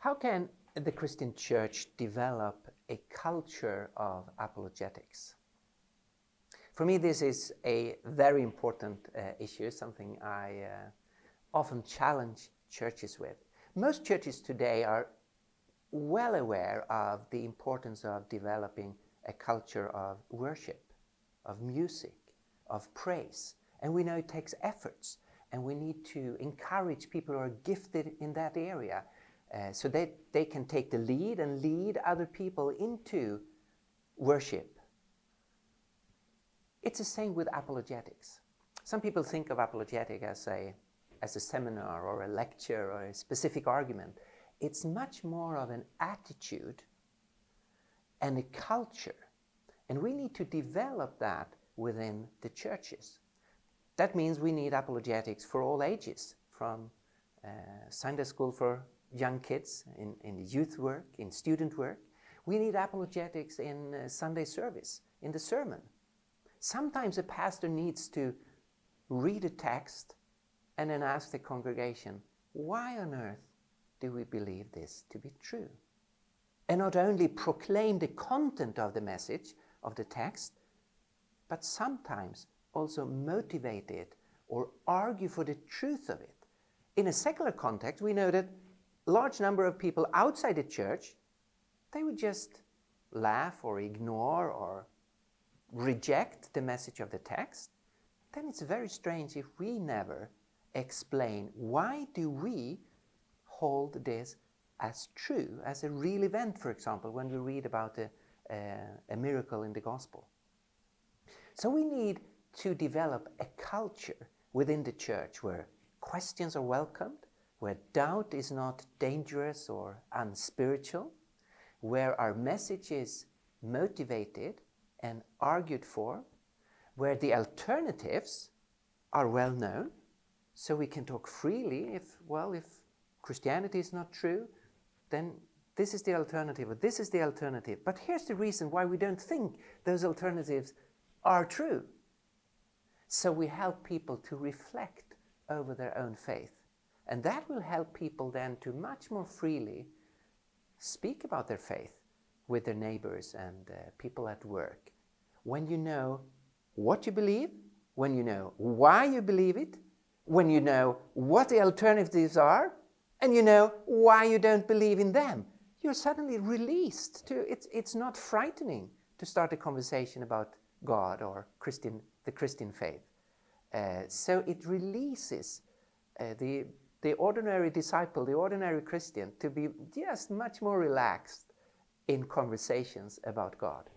How can the Christian Church develop a culture of apologetics? For me, this is a very important issue, something I often challenge churches with. Most churches today are well aware of the importance of developing a culture of worship, of music, of praise. And we know it takes efforts, and we need to encourage people who are gifted in that area so that they can take the lead and lead other people into worship. It's the same with apologetics. Some people think of apologetic as a seminar or a lecture or a specific argument. It's much more of an attitude and a culture. And we need to develop that within the churches. That means we need apologetics for all ages, from Sunday school for young kids, in youth work, in student work. We need apologetics in Sunday service, in the sermon. Sometimes a pastor needs to read a text and then ask the congregation, why on earth do we believe this to be true? And not only proclaim the content of the message of the text, but sometimes also motivate it or argue for the truth of it. In a secular context, we know that a large number of people outside the church, they would just laugh or ignore or reject the message of the text. Then it's very strange if we never explain why do we hold this as true, as a real event, for example, when we read about a miracle in the gospel. So we need to develop a culture within the church where questions are welcomed, where doubt is not dangerous or unspiritual, where our message is motivated and argued for, where the alternatives are well known, so we can talk freely. If Christianity is not true, then this is the alternative, or this is the alternative. But here's the reason why we don't think those alternatives are true. So we help people to reflect over their own faith. And that will help people then to much more freely speak about their faith with their neighbors and people at work. When you know what you believe, when you know why you believe it, when you know what the alternatives are, and you know why you don't believe in them, you're suddenly released to it's not frightening to start a conversation about God or the Christian faith. So it releases the ordinary disciple, the ordinary Christian, to be just much more relaxed in conversations about God.